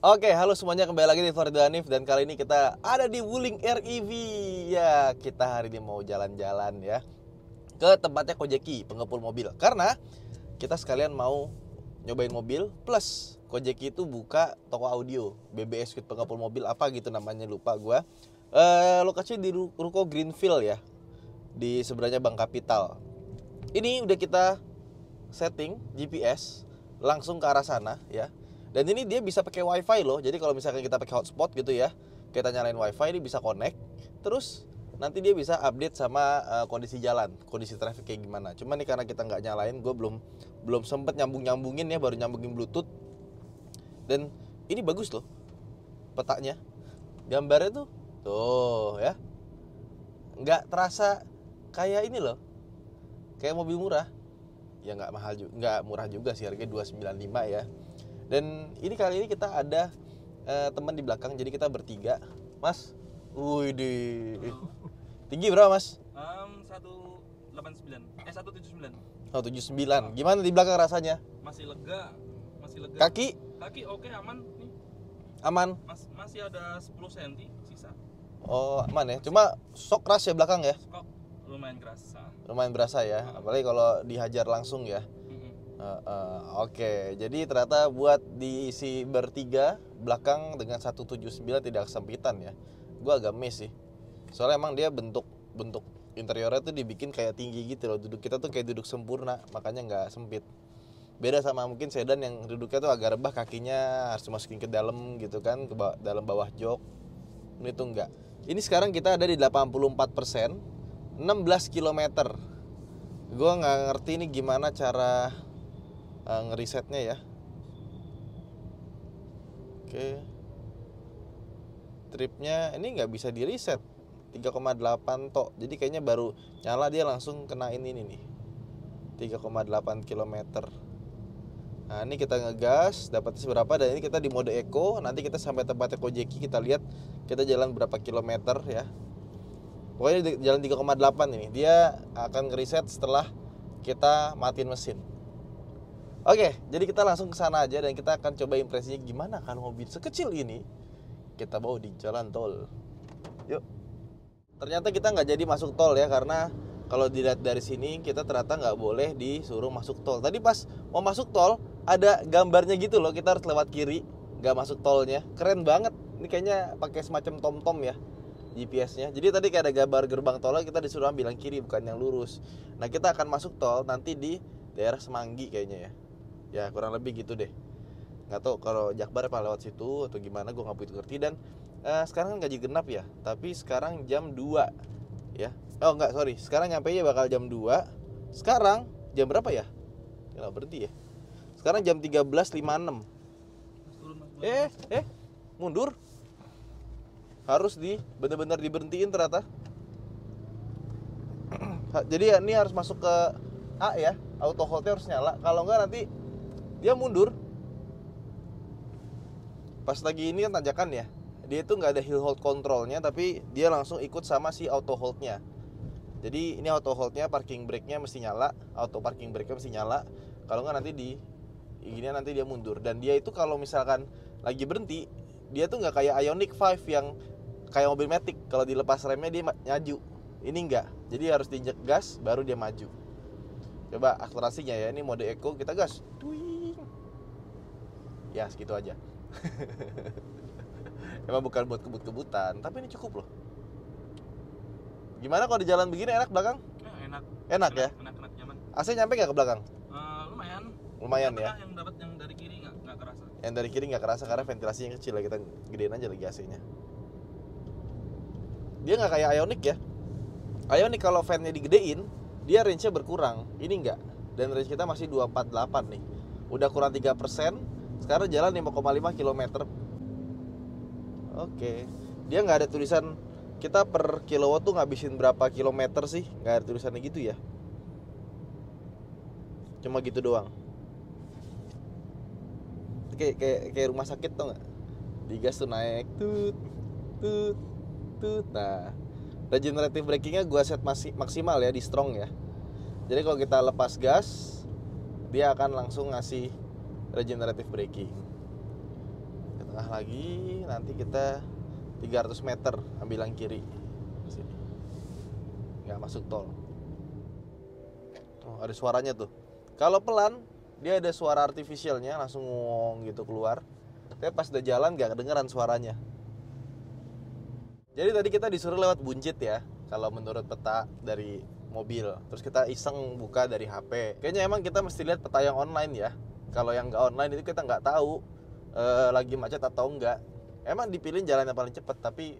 Oke, halo semuanya, kembali lagi di Farida Hanif. Dan kali ini kita ada di Wuling REV. Ya, kita hari ini mau jalan-jalan ya ke tempatnya Kojeki, pengepul mobil. Karena kita sekalian mau nyobain mobil. Plus Kojeki itu buka toko audio, BBS Suite pengepul mobil, apa gitu namanya, lupa gue. Lokasinya di Ruko Greenfield ya, di seberangnya Bank Kapital. Ini udah kita setting GPS langsung ke arah sana ya. Dan ini dia bisa pakai wifi loh. Jadi kalau misalkan kita pakai hotspot gitu ya, kita nyalain wifi, ini bisa connect. Terus nanti dia bisa update sama kondisi jalan, kondisi traffic kayak gimana. Cuma nih karena kita nggak nyalain, gue belum sempet nyambungin ya, baru nyambungin Bluetooth. Dan ini bagus loh petanya, gambarnya tuh ya, nggak terasa kayak ini loh, kayak mobil murah. Ya nggak mahal juga, nggak murah juga sih, harganya 295 ya. Dan ini kali ini kita ada teman di belakang, jadi kita bertiga. Mas, wih di tinggi berapa mas? 179, 179. Oh 79. Gimana di belakang rasanya? Masih lega. Kaki? Kaki oke, aman nih. Aman? Masih ada 10 cm sisa. Oh aman ya, cuma sok keras ya belakang ya? Kok lumayan kerasa. Lumayan berasa ya, apalagi kalau dihajar langsung ya. Oke, jadi ternyata buat diisi bertiga belakang dengan 179 tidak kesempitan ya. Gue agak miss sih. Soalnya emang dia bentuk interiornya tuh dibikin kayak tinggi gitu loh. Duduk kita tuh kayak duduk sempurna, makanya nggak sempit. Beda sama mungkin sedan yang duduknya tuh agak rebah, kakinya harus masukin ke dalam gitu kan, ke dalam bawah jok. Ini tuh enggak. Ini sekarang kita ada di 84%, 16 km. Gue nggak ngerti ini gimana cara ngerisetnya ya. Oke. Tripnya ini nggak bisa di reset, 3,8 tok. Jadi kayaknya baru nyala dia langsung kenain ini nih, 3,8 km. Nah ini kita ngegas, dapat seberapa, dan ini kita di mode eco. Nanti kita sampai tempatnya Kojeki, kita lihat kita jalan berapa kilometer ya. Pokoknya jalan 3,8 ini. Dia akan ngereset setelah kita matiin mesin. Oke, jadi kita langsung ke sana aja dan kita akan coba impresinya gimana kalau mobil sekecil ini kita bawa di jalan tol. Yuk. Ternyata kita nggak jadi masuk tol ya, karena kalau dilihat dari sini kita ternyata nggak boleh disuruh masuk tol. Tadi pas mau masuk tol ada gambarnya gitu loh, kita harus lewat kiri, nggak masuk tolnya. Keren banget. Ini kayaknya pakai semacam tom-tom ya GPS-nya. Jadi tadi kayak ada gambar gerbang tolnya, kita disuruh ambil yang kiri bukan yang lurus. Nah kita akan masuk tol nanti di daerah Semanggi kayaknya ya. Ya kurang lebih gitu deh. Nggak tahu kalau Jakbar apa lewat situ atau gimana, gue nggak begitu ngerti. Dan sekarang kan ganjil genap ya, tapi sekarang jam 2 ya. Oh enggak, sorry, sekarang nyampe ya bakal jam 2. Sekarang jam berapa ya? Nggak berhenti ya. Sekarang jam 13.56. Mundur. Harus bener-bener diberhentiin ternyata. Jadi ya, ini harus masuk ke A ya, auto hold-nya harus nyala. Kalau enggak nanti dia mundur. Pas lagi ini kan tanjakan ya, dia itu nggak ada hill hold controlnya, tapi dia langsung ikut sama si auto holdnya. Jadi ini auto holdnya, parking brake-nya mesti nyala, auto parking brake-nya mesti nyala. Kalau nggak nanti nanti dia mundur. Dan dia itu kalau misalkan lagi berhenti, dia tuh nggak kayak Ioniq 5 yang kayak mobil Matic, kalau dilepas remnya dia maju. Ini enggak, jadi harus diinjek gas baru dia maju. Coba akselerasinya ya, ini mode eco, kita gas. Ya segitu aja. Emang bukan buat kebut-kebutan, tapi ini cukup loh. Gimana kalau di jalan begini, enak belakang? Enak ya? Enak, nyaman. AC nyampe nggak ke belakang? Lumayan ya? Yang dapat yang dari kiri nggak kerasa. Yang dari kiri nggak kerasa karena ventilasinya kecil lah, kita gedein aja lagi AC-nya. Dia nggak kayak Ioniq ya. Ioniq kalau fan-nya digedein, dia range-nya berkurang. Ini enggak. Dan range kita masih 248 nih. Udah kurang 3%. Sekarang jalan 5,5 km. Oke. Dia nggak ada tulisan kita per kilowatt tuh ngabisin berapa kilometer sih. Nggak ada tulisannya gitu ya. Cuma gitu doang. Kayak rumah sakit tuh nggak? Digas tuh naik. Tut. Nah, regenerative braking-nya gue set maksimal ya, di strong ya. Jadi kalau kita lepas gas, dia akan langsung ngasih regenerative braking. tengah lagi, nanti kita 300 meter ambil yang kiri sini, nggak masuk tol. Oh, ada suaranya tuh. Kalau pelan dia ada suara artifisialnya langsung ngong gitu keluar, tapi pas udah jalan nggak kedengeran suaranya. Jadi tadi kita disuruh lewat Buncit ya, kalau menurut peta dari mobil. Terus kita iseng buka dari HP. Kayaknya emang kita mesti lihat peta yang online ya. Kalau yang nggak online itu kita nggak tahu lagi macet atau enggak. Emang dipilih jalan yang paling cepat, tapi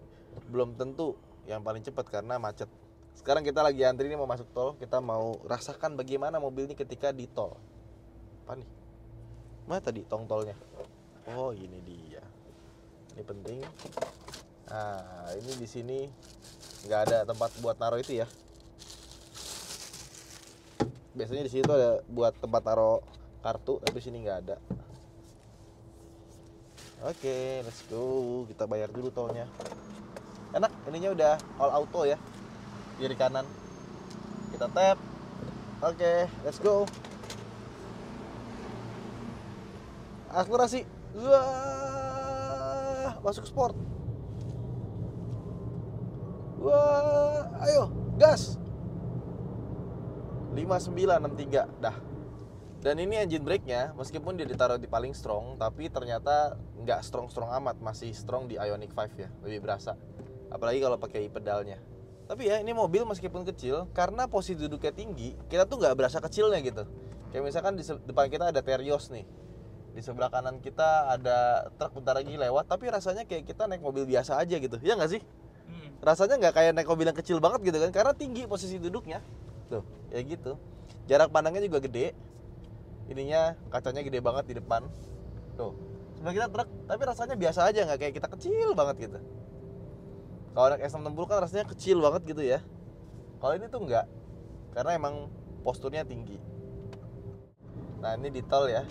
belum tentu yang paling cepat karena macet. Sekarang kita lagi antri ini mau masuk tol. Kita mau rasakan bagaimana mobil ini ketika di tol. Apa nih? Mana tadi tolnya? Oh ini dia. Ini penting. Nah ini di sini nggak ada tempat buat naruh itu ya. Biasanya di situ ada buat tempat taruh kartu, tapi sini nggak ada. Oke, let's go. Kita bayar dulu tolnya. Enak, ininya udah all auto ya. Kiri kanan. Kita tap. Oke, let's go. Akselerasi. Wah, masuk sport. Wah, ayo, gas. 5963 dah. Dan ini engine brake-nya meskipun dia ditaruh di paling strong, tapi ternyata nggak strong-strong amat, masih strong di Ioniq 5 ya, lebih berasa. Apalagi kalau pakai pedalnya. Tapi ya ini mobil meskipun kecil, karena posisi duduknya tinggi, kita tuh nggak berasa kecilnya gitu. Kayak misalkan di depan kita ada Terios nih, di sebelah kanan kita ada truk bentar lagi lewat, tapi rasanya kayak kita naik mobil biasa aja gitu, ya nggak sih? Rasanya nggak kayak naik mobil yang kecil banget gitu kan, karena tinggi posisi duduknya. Tuh, ya gitu. Jarak pandangnya juga gede. Ininya kacanya gede banget di depan. Tuh, sebenarnya kita truk, tapi rasanya biasa aja, nggak kayak kita kecil banget gitu. Kalau naik S660 kan rasanya kecil banget gitu ya. Kalau ini tuh enggak, karena emang posturnya tinggi. Nah ini di tol ya.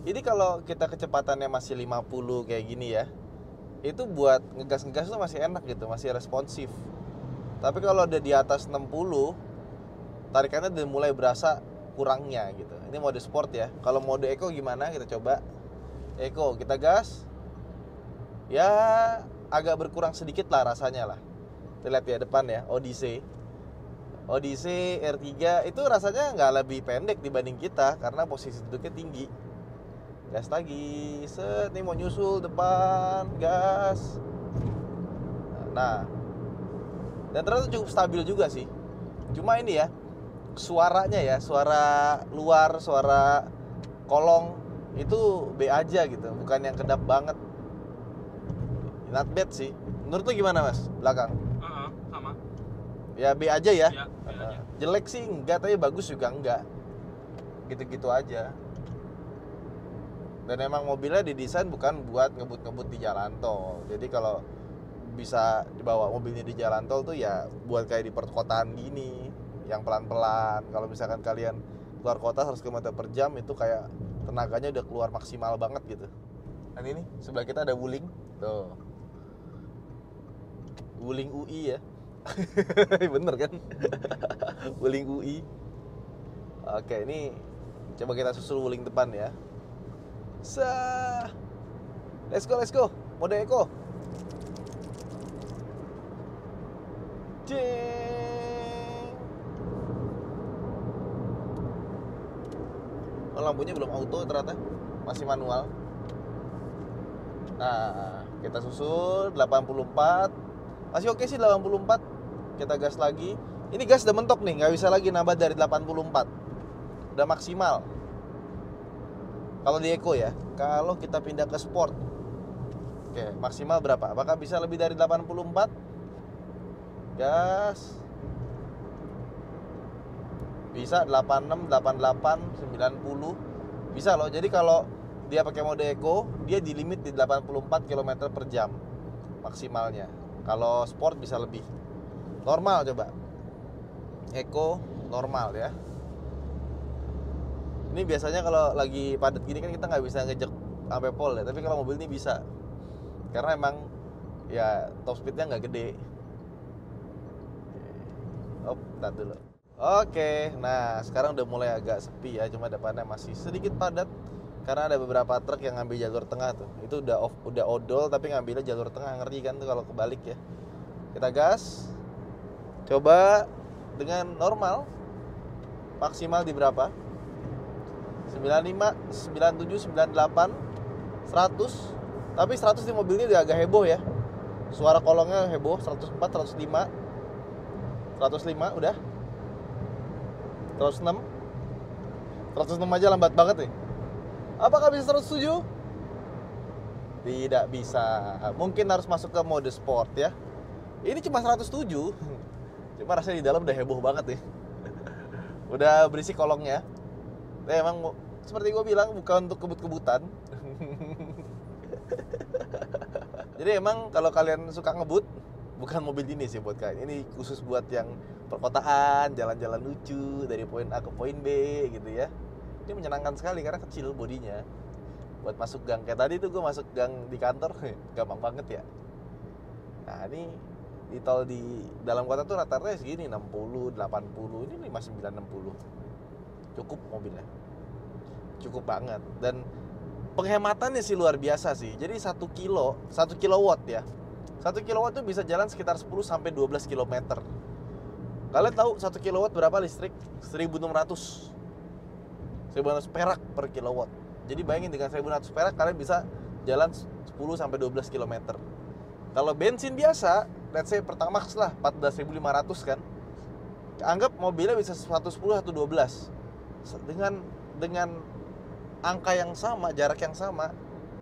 Ini kalau kita kecepatannya masih 50 kayak gini ya, itu buat ngegas-ngegas tuh masih enak gitu, masih responsif. Tapi kalau udah di atas 60, tarikannya udah mulai berasa kurangnya gitu. Ini mode sport ya. Kalau mode eco gimana? Kita coba. Eco, kita gas. Ya agak berkurang sedikit lah rasanya lah. Kita lihat ya depan ya, Odyssey R3 itu rasanya nggak lebih pendek dibanding kita karena posisi duduknya tinggi. Gas lagi, set, nih mau nyusul depan, gas. Nah, dan ternyata cukup stabil juga sih. Cuma ini ya, suaranya ya, suara luar, suara kolong itu B aja gitu, bukan yang kedap banget. Not bad sih. Menurut lu gimana mas, belakang? Sama. Ya B aja ya, Ya, B aja. Jelek sih enggak, tapi bagus juga enggak. Gitu-gitu aja. Dan emang mobilnya didesain bukan buat ngebut-ngebut di jalan tol. Jadi kalau bisa dibawa mobilnya di jalan tol tuh ya buat kayak di perkotaan gini, yang pelan-pelan. Kalau misalkan kalian keluar kota 100 km/jam itu kayak tenaganya udah keluar maksimal banget gitu. Dan ini sebelah kita ada Wuling. Tuh. Wuling UI ya. Bener kan? Wuling UI. Oke, ini coba kita susul Wuling depan ya. Let's go. Mode eco. Jeng. Oh, lampunya belum auto ternyata, masih manual. Nah, kita susul 84. Masih oke sih 84. Kita gas lagi. Ini gas udah mentok nih, nggak bisa lagi nambah dari 84. Udah maksimal. Kalau di eco ya. Kalau kita pindah ke sport, oke, maksimal berapa? Apakah bisa lebih dari 84? Gas. Bisa 86, 88, 90. Bisa loh. Jadi kalau dia pakai mode eco, dia di limit di 84 km/jam maksimalnya. Kalau sport bisa lebih. Normal coba. Eco normal ya. Ini biasanya kalau lagi padat gini kan kita nggak bisa ngejek sampai pol ya. Tapi kalau mobil ini bisa. Karena emang ya top speednya nggak gede. Tar dulu. Oke, nah sekarang udah mulai agak sepi ya. Cuma depannya masih sedikit padat. Karena ada beberapa truk yang ngambil jalur tengah tuh. Itu udah odol tapi ngambilnya jalur tengah, ngeri kan tuh kalau kebalik ya. Kita gas. Coba dengan normal. Maksimal di berapa? 95, 97, 98, 100. Tapi 100 di mobil ini udah agak heboh ya. Suara kolongnya heboh. 104, 105, 105 udah. 106. 106 aja lambat banget nih. Apakah bisa 107? Tidak bisa. Mungkin harus masuk ke mode sport ya. Ini cuma 107. Cuma rasanya di dalam udah heboh banget nih. Udah berisi kolongnya. Emang seperti gue bilang bukan untuk kebut-kebutan. Jadi emang kalau kalian suka ngebut, bukan mobil ini sih buat kalian. Ini khusus buat yang perkotaan, jalan-jalan lucu dari poin A ke poin B gitu ya. Ini menyenangkan sekali karena kecil bodinya. Buat masuk gang kayak tadi tuh gue masuk gang di kantor, gampang banget ya. Nah ini di tol di dalam kota tuh rata-rata segini 60, 80, ini 59, 60. Cukup mobilnya. Cukup banget. Dan penghematannya sih luar biasa sih. Jadi 1 kilowatt ya. 1 kilowatt tuh bisa jalan sekitar 10 sampai 12 km. Kalian tahu 1 kilowatt berapa listrik? 1.600 perak per kilowatt. Jadi bayangin dengan 1.600 perak kalian bisa jalan 10 sampai 12 km. Kalau bensin biasa, let's say Pertamax lah 14.500 kan. Anggap mobilnya bisa 110 atau 12. Dengan angka yang sama, jarak yang sama.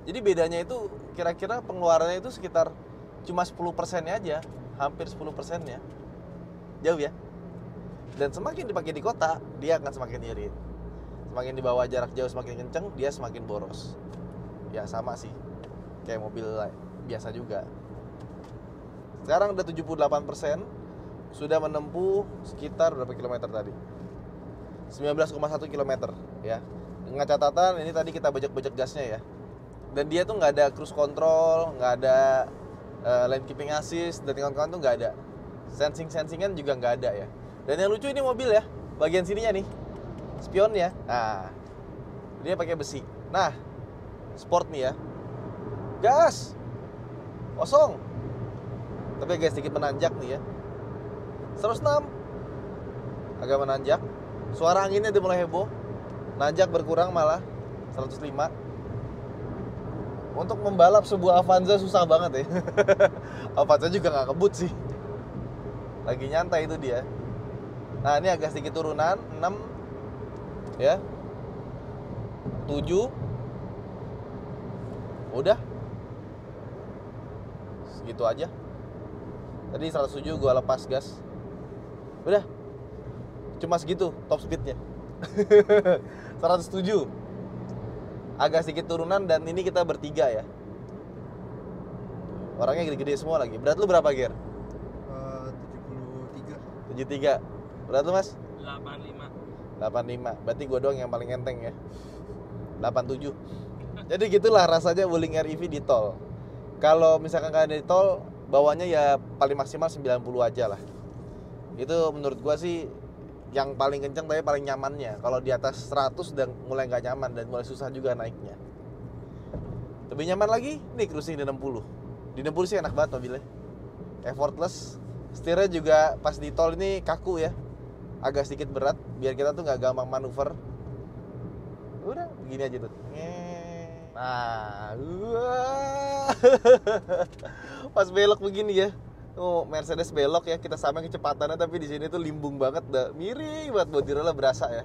Jadi bedanya itu kira-kira pengeluarannya itu sekitar cuma 10%-nya aja, hampir 10%-nya. Jauh ya. Dan semakin dipakai di kota, dia akan semakin irit. Semakin dibawa jarak jauh semakin kenceng, dia semakin boros. Ya sama sih. Kayak mobil biasa juga. Sekarang udah 78%, sudah menempuh sekitar berapa kilometer tadi? 19,1 kilometer ya. Dengan catatan ini tadi kita bajak-bajak gasnya ya. Dan dia tuh nggak ada cruise control, nggak ada lane keeping assist, dan kawan-kawan tuh nggak ada. Sensingan juga nggak ada ya. Dan yang lucu ini mobil ya, bagian sininya nih, spionnya. Nah, dia pakai besi. Nah, sport nih ya. Gas. Kosong. Tapi agak sedikit menanjak nih ya. 106. Agak menanjak. Suara anginnya udah mulai heboh. Nanjak berkurang malah 105. Untuk membalap sebuah Avanza susah banget ya. Avanza juga gak kebut sih. Lagi nyantai itu dia. Nah ini agak sedikit turunan 6 ya, 7. Udah segitu aja. Tadi 107 gue lepas gas. Udah cuma segitu top speednya. 107. Agak sedikit turunan dan ini kita bertiga ya. Orangnya gede-gede semua lagi. Berat lu berapa, Ger? 73. Berat lu, Mas? 85. Berarti gua doang yang paling enteng ya. 87. Jadi gitulah rasanya Wuling REV di tol. Kalau misalkan kalian di tol, bawanya ya paling maksimal 90 aja lah. Itu menurut gua sih yang paling kencang tapi paling nyamannya. Kalau di atas 100 udah mulai nggak nyaman dan mulai susah juga naiknya. Lebih nyaman lagi nih cruising di 60. Di 60 sih enak banget mobilnya. Effortless. Setirnya juga pas di tol ini kaku ya. Agak sedikit berat biar kita tuh nggak gampang manuver. Udah begini aja tuh. Nah, pas belok begini ya. Oh, Mercedes belok ya, kita samain kecepatannya tapi di sini tuh limbung banget, dah miring banget, bodi rollnya berasa ya.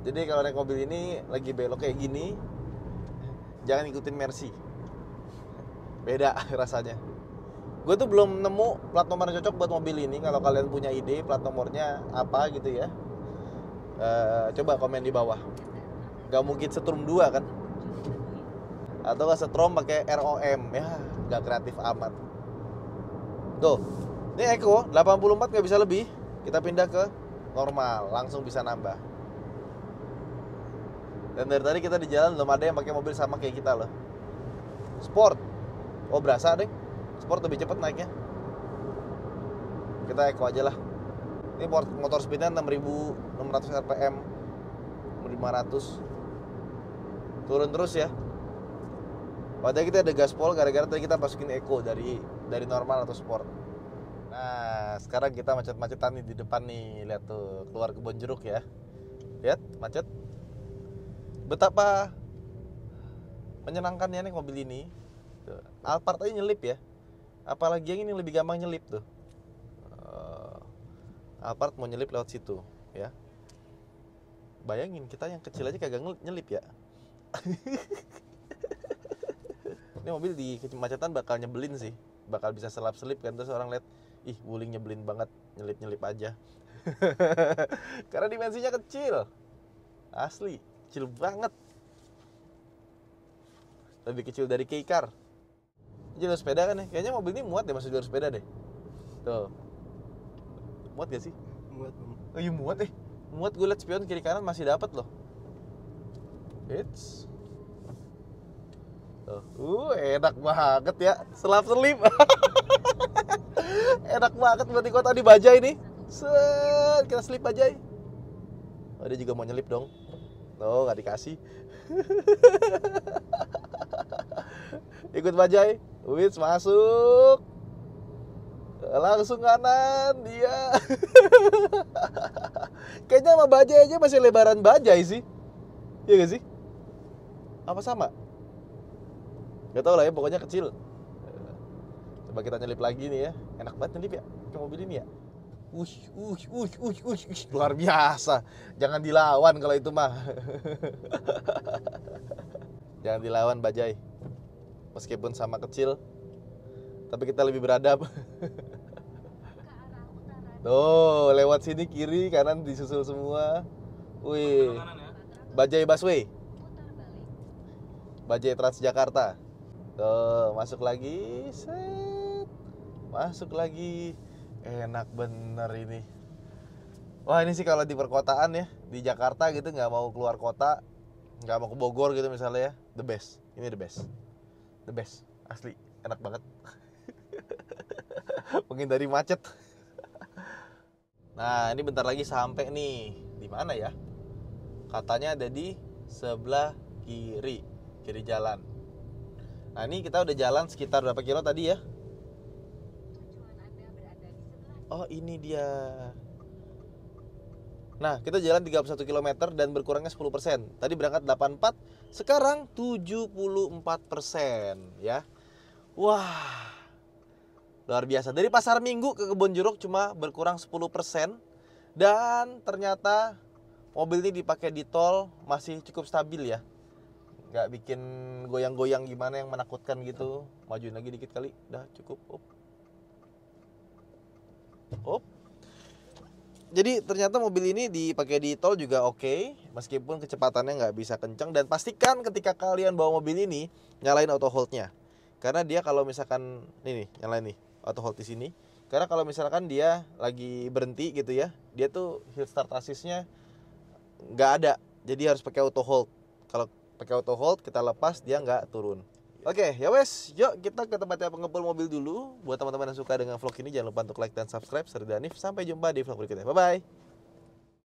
Jadi kalau naik mobil ini lagi belok kayak gini, jangan ikutin Mercy. Beda rasanya. Gue tuh belum nemu plat nomor yang cocok buat mobil ini. Kalau kalian punya ide plat nomornya apa gitu ya, coba komen di bawah. Gak mungkin Setrum 2 kan? Atau gak Setrum pakai ROM ya, gak kreatif amat. Tuh, ini Eco 84 nggak bisa lebih. Kita pindah ke normal, langsung bisa nambah. Dan dari tadi kita di jalan belum ada yang pakai mobil sama kayak kita loh. Sport, oh berasa deh. Sport lebih cepat naiknya. Kita Eco aja lah. Ini motor speednya 6.600 rpm, 500. turun terus ya. Padahal kita ada gaspol gara-gara tadi kita masukin eco dari normal atau sport. Nah, sekarang kita macet-macetan nih di depan nih. Lihat tuh, keluar kebun jeruk ya. Lihat, macet. Betapa menyenangkannya nih mobil ini. Tuh, Alphard aja nyelip ya. Apalagi yang ini lebih gampang nyelip tuh. Alphard mau nyelip lewat situ ya. Bayangin kita yang kecil aja kagak nyelip ya. Ini mobil di kemacetan bakal nyebelin sih. Bakal bisa selap-selip kan. Terus orang lihat, ih wuling nyebelin banget, nyelip-nyelip aja. Karena dimensinya kecil. Asli, kecil banget. Lebih kecil dari K-Car. Jalur sepeda kan ya? Kayaknya mobil ini muat deh masuk jalur sepeda deh. Tuh. Muat gak sih? Muat. Oh iya muat Muat, gue liat spion kiri kanan masih dapat loh. It's enak banget ya, selap-selip. Enak banget buat di kota di Bajai nih. Set, kita selip Bajai. Oh, dia juga mau nyelip dong. Tuh, gak dikasih. Ikut Bajai. Wits, masuk. Langsung kanan dia. Kayaknya sama Bajai aja masih lebaran Bajai sih. Iya gak sih? Apa sama? Gak tau lah ya, pokoknya kecil. Coba kita nyelip lagi nih ya. Enak banget nyelip ya ke mobil ini ya. Luar biasa. Jangan dilawan kalau itu mah. Jangan dilawan Bajai. Meskipun sama kecil, tapi kita lebih beradab. Tuh, lewat sini kiri, kanan disusul semua. Wih. Bajai Busway. Bajai Transjakarta. Tuh, masuk lagi. Set. Masuk lagi. Enak bener ini. Wah, ini sih kalau di perkotaan ya, di Jakarta gitu, nggak mau keluar kota, nggak mau ke Bogor gitu misalnya ya, the best. Ini the best. The best. Asli, enak banget. Menghindari macet. Nah, ini bentar lagi sampai nih. Di mana ya? Katanya ada di sebelah kiri jalan. Nah, ini kita udah jalan sekitar berapa kilo tadi ya? Oh, ini dia. Nah, kita jalan 31 km dan berkurangnya 10%. Tadi berangkat 84, sekarang 74% ya. Wah. Luar biasa. Dari pasar Minggu ke Kebon Jeruk cuma berkurang 10%. Dan ternyata mobil ini dipakai di tol masih cukup stabil ya. Nggak bikin goyang-goyang gimana yang menakutkan gitu. Majuin lagi dikit kali. Udah cukup. Up. Jadi ternyata mobil ini dipakai di tol juga oke. Meskipun kecepatannya nggak bisa kencang. Dan pastikan ketika kalian bawa mobil ini, nyalain auto hold-nya. Karena dia kalau misalkan, ini nih, nyalain nih auto hold di sini. Karena kalau misalkan dia lagi berhenti gitu ya, dia tuh hill start assist-nya nggak ada. Jadi harus pakai auto hold. Kalau pakai auto hold kita lepas dia nggak turun. Oke, ya wes, yuk kita ke tempatnya pengepul mobil dulu. Buat teman-teman yang suka dengan vlog ini jangan lupa untuk like dan subscribe. Saya Danif, sampai jumpa di vlog berikutnya. Bye bye.